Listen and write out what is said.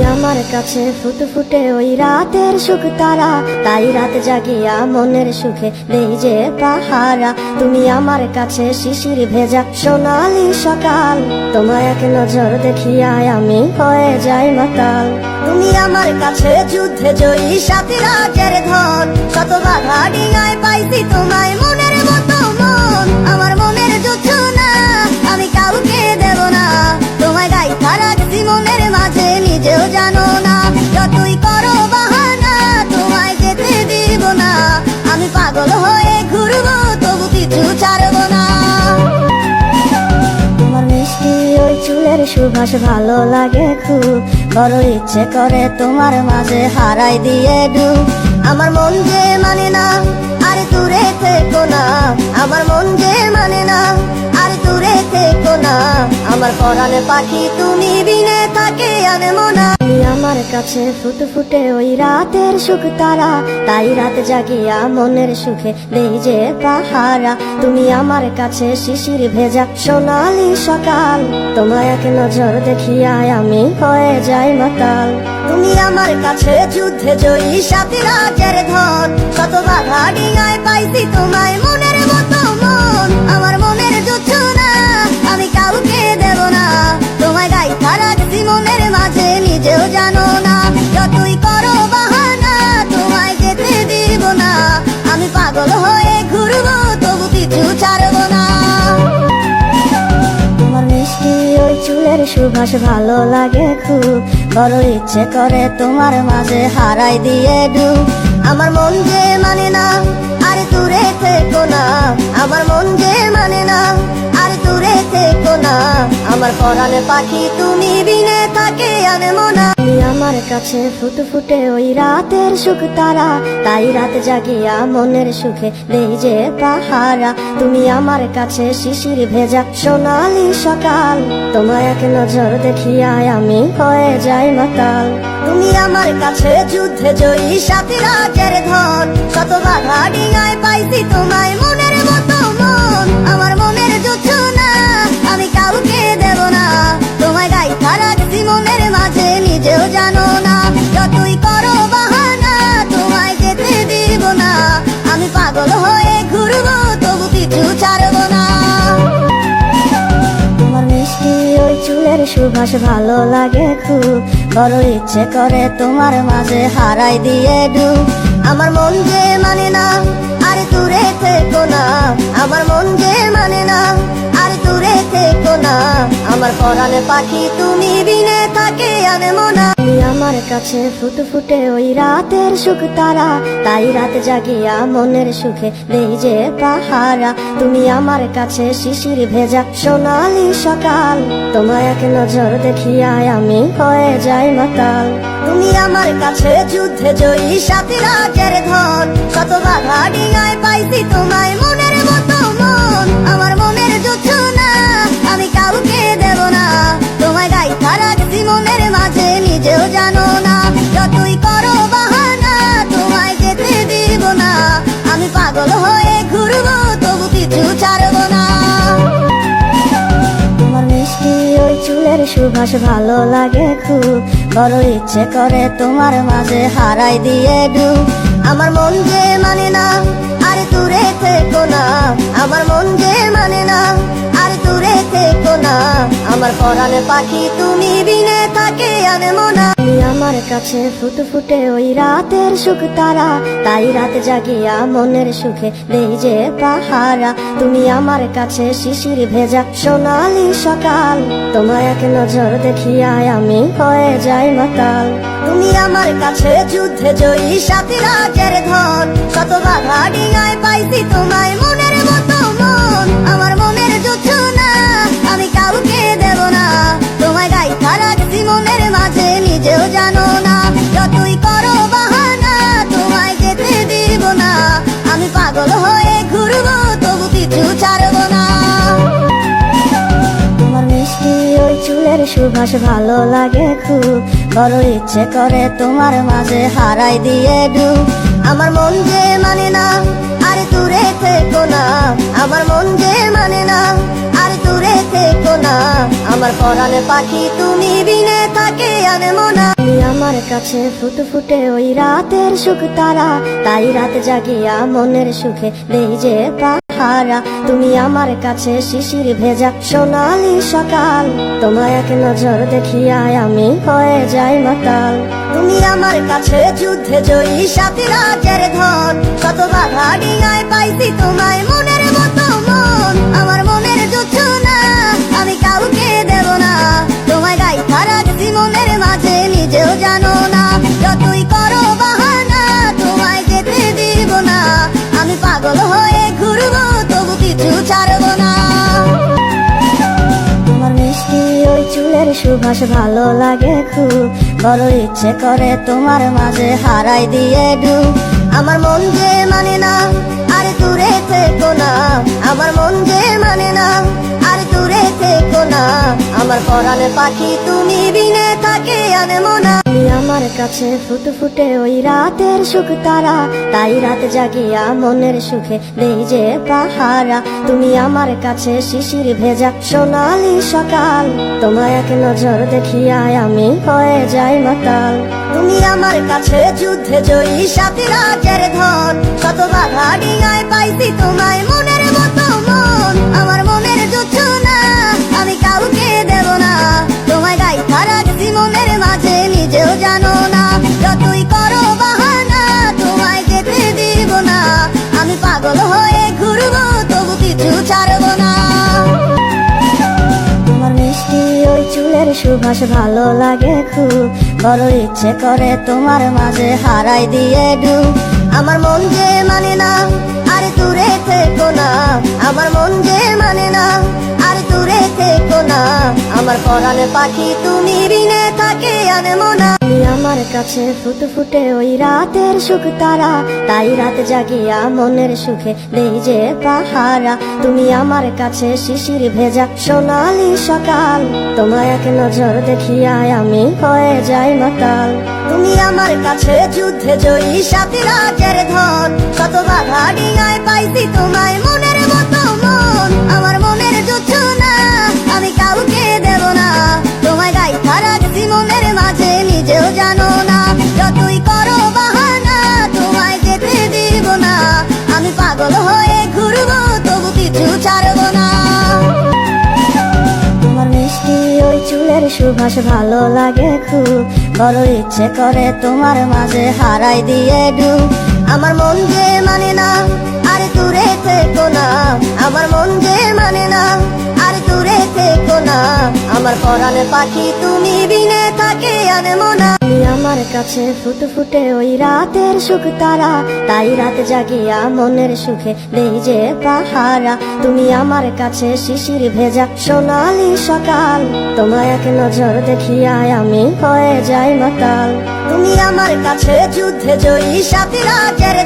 আমার কাছে ফুটফুটে ওই রাতের সুখ তারা, তাই রাত জাগিয়া মনের সুখে দেই যে পাহারা। তুমি আমার কাছে শিশির ভেজা সোনালি সকাল, তোমার এক নজর দেখিয়া আমি হয়ে যাই মাতাল। তুমি আমার কাছে যুদ্ধে জয়ী সাথী রাজের ধন, শত বাধা ডিঙায় পাইছি তোমায় মনের মতো মন। আমার মনের যুদ্ধ না আমি কাউকে দেব না, তোমায় গাইথা রাখছি মনের মাঝে নিজেও জানো না। যতই করো বাহানা তোমায় যেতে দিব না, আমি পাগল হয়ে ঘুরবো তবু কিছু ছাড়বো না। তোমার মিষ্টি ওই চুলের সুবাস ভালো লাগে খুব, বড় ইচ্ছে করে তোমার মাঝে হারাই দিয়ে ডুব। আমার মন যে মানে না আরে দূরে থেকো না, আমার মন যে মানে না আরে দূরে থেকো না। আমার পরাণে পাখি তুমি বিনে থাকে আনমনা। তুমি আমার কাছে ফুটফুটে ওই রাতের সুখ তারা, তাই রাত জাগিয়া মনের সুখে দেই যে পাহারা। তুমি আমার কাছে শিশির ভেজা সোনালি সকাল, তোমার এক নজর দেখিয়া আমি হয়ে যাই মাতাল। তুমি আমার কাছে যুদ্ধে জয়ী সাথী রাজের ধন, শত বাধা ডিঙায় পাইছি তোমায় মনের মতো মন। আমার মনের যুদ্ধ না আমি কাউকে দেব না, তোমায় গাইথা রাখছি মনের মাঝে নিজেও জানো না। যতই করো বাহানা তোমায় যেতে দিব না, আমি পাগল হয়ে ঘুরবো তবু কিছু ছাড়বো না। তোমার মিষ্টি ওই চুলের সুবাস ভালো লাগে খুব, বড় ইচ্ছে করে তোমার মাঝে হারাই দিয়ে ডুব। আমার মন যে মানে না আরে দূরে থেকো না, আমার মন যে মানে না আরে দূরে থেকো না। আমার পরাণে পাখি তুমি বিনে থাকে আনমনা। তুমি আমার কাছে ফুটফুটে ওই রাতের সুখ তারা, তাই রাত জাগিয়া মনের সুখে দেই যে পাহারা। তুমি আমার কাছে শিশির ভেজা সোনালি সকাল, তোমার এক নজর দেখিয়া আমি হয়ে যাই মাতাল। তুমি আমার কাছে যুদ্ধে জয়ী সাথী রাজের ধন, শত বাধা ডিঙায় পাইছি তোমায় মনের মতো মন। আমার মনের যুদ্ধ না আমি কাউকে দেব না, তোমায় গাইথা রাখছি মনের মাঝে নিজেও জানো না। যতই করো বাহানা তোমায় যেতে দিব না, আমি পাগল হয়ে ঘুরবো তবু কিছু ছাড়বো না। তোমার মিষ্টি ওই চুলের সুবাস ভালো লাগে খুব, বড় ইচ্ছে করে তোমার মাঝে হারাই দিয়ে ডুব। আমার মন যে মানে না আরে দূরে থেকো না, আমার মন যে মানে না আরে দূরে থেকো না। আমার পরাণে পাখি তুমি বিনে থাকে আনমনা। তুমি আমার কাছে ফুটফুটে ওই রাতের সুখ তারা, তাই রাত জাগিয়া মনের সুখে দেই যে পাহারা। তুমি আমার কাছে শিশির ভেজা সোনালি সকাল, তোমার এক নজর দেখিয়া আমি হয়ে যাই মাতাল। তুমি আমার কাছে যুদ্ধে জয়ী সাথী রাজের ধন, শত বাধা ডিঙায় পাইছি তোমায় মনের মতো মন। আমার মনের যুদ্ধ না আমি কাউকে দেব না, তোমায় গাইথা রাখছি মনের মাঝে নিজেও জানো না। যতই করো বাহানা তোমায় যেতে দিব না, আমি পাগল হয়ে ঘুরবো তবু কিছু ছাড়বো না। তোমার মিষ্টি ওই চুলের সুবাস ভালো লাগে খুব, বড় ইচ্ছে করে তোমার মাঝে হারাই দিয়ে ডুব। আমার মন যে মানে না আরে দূরে থেকো না, আমার মন যে মানে না আরে দূরে থেকো না। আমার পরাণে পাখি তুমি বিনে থাকে আনমনা। তুমি আমার কাছে ফুটফুটে ওই রাতের সুখ তারা, তাই রাত জাগিয়া মনের সুখে দেই যে পাহারা। তুমি আমার কাছে শিশির ভেজা সোনালি সকাল, তোমার এক নজর দেখিয়া আমি হয়ে যাই মাতাল। তুমি আমার কাছে যুদ্ধে জয়ী সাথী রাজের ধন, শত বাধা ডিঙায় পাইছি তোমায় মনের মতো মন। আমার মনের যুদ্ধ না আমি কাউকে দেব না, তোমায় গাইথা রাখছি মনের মাঝে নিজেও জানো না। যতই করো বাহানা তোমায় যেতে দিব না, আমি পাগল হয়ে ঘুরবো তবু কিছু ছাড়বো না। তোমার মিষ্টি ওই চুলের সুবাস ভালো লাগে খুব, বড় ইচ্ছে করে তোমার মাঝে হারাই দিয়ে ডুব। আমার মন যে মানে না আরে আরে দূরে থেকো না, আমার মন যে মানে না, আরে দূরে থেকো না, আমার পরাণে পাখি তুমি বিনে থাকে আনমনা। তুমি আমার কাছে ফুটফুটে ওই রাতের সুখ তারা, তাই রাত জাগিয়া মনের সুখে দেই যে পাহারা। তুমি আমার কাছে শিশির ভেজা সোনালি সকাল, তোমায় এক নজর দেখিয়া আমি হয়ে যাই মাতাল। তুমি আমার কাছে যুদ্ধে জয়ী সাথী রাজের ধন, কত বাধা ডিঙায় পাইছি তোমায় মনের মতো মন। আমার মনের যুদ্ধ না আমি কাউকে দেব না, তোমায় গাইথা রাখছি মনের মাঝে নিজেও জানো না। যতই করো বাহানা তোমায় যেতে দিব না, আমি পাগল হয়ে ঘুরবো তবু কিছু ছাড়বো না। তোমার মিষ্টি ওই চুলের সুবাস ভালো লাগে খুব, বড় ইচ্ছে করে তোমার মাঝে হারাই দিয়ে ডুব। আমার মন যে মানে না, আরে দূরে থেকো না, আমার মন যে মানে না, আরে দূরে থেকো না, আমার পরাণে পাখি তুমি বিনে থাকে আনমনা। তুমি আমার কাছে ফুটফুটে ওই রাতের সুখ তারা, তাই রাত জাগিয়া মনের সুখে দেই যে পাহারা। তুমি আমার কাছে শিশির ভেজা সোনালি সকাল, তোমায় এক নজর দেখিয়া আমি হয়ে যাই মাতাল। তুমি আমার কাছে যুদ্ধে জয়ী সাথী রাজের ধন, কত বাধা ডিঙায় পাইছি তোমায় মনের মতো মন। আমার মনের যুদ্ধ না আমি কাউকে দেব না, তোমায় গাইথা রাখছি মনের মাঝে নিজেও জানো না। যতই করো বাহানা তোমায় যেতে দিব না, আমি পাগল হয়ে ঘুরবো তবু কিছু ছাড়বো না। তোমার মিষ্টি ওই চুলের সুবাস ভালো লাগে খুব, বড় ইচ্ছে করে তোমার মাঝে হারাই দিয়ে ডুব। আমার মন যে মানে না, আরে দূরে থেকো না, আমার মন যে মানে না, আরে দূরে থেকো না, আমার পরাণে পাখি তুমি বিনে থাকে আনমনা। তুমি আমার কাছে ফুটফুটে ওই রাতের সুখ তারা, তাই রাত জাগিয়া মনের সুখে দেই যে পাহারা। তুমি আমার কাছে শিশির ভেজা সোনালি সকাল, তোমায় এক নজর দেখিয়া আমি হয়ে যাই মাতাল। তুমি আমার কাছে যুদ্ধে জয়ী সাথী রাজের ধন, কত বাধা ডিঙায় পাইছি তোমায় মনের মতো মন। আমার মনের যুদ্ধ না আমি কাউকে দেব না, তোমায় গাইথা রাখছি মনের মাঝে নিজেও জানো না। যতই করো বাহানা তোমায় যেতে দিব না, আমি পাগল হয়ে ঘুরবো তবু কিছু ছাড়বো না। তোমার মিষ্টি ওই চুলের সুবাস ভালো লাগে খুব, বড় ইচ্ছে করে তোমার মাঝে হারাই দিয়ে ডুব। আমার মন যে মানে না, আরে দূরে থেকো না, আমার মন যে মানে না, আরে দূরে থেকো না, আমার পরাণে পাখি তুমি বিনে থাকে আনমনা। তুমি আমার কাছে ফুটফুটে ওই রাতের সুখ তারা, তাই রাত জাগিয়া মনের সুখে দেই যে পাহারা। তুমি আমার কাছে শিশির ভেজা সোনালি সকাল, তোমায় এক নজর দেখিয়া আমি হয়ে যাই মাতাল। তুমি আমার কাছে যুদ্ধে জয়ী সাথী রাজের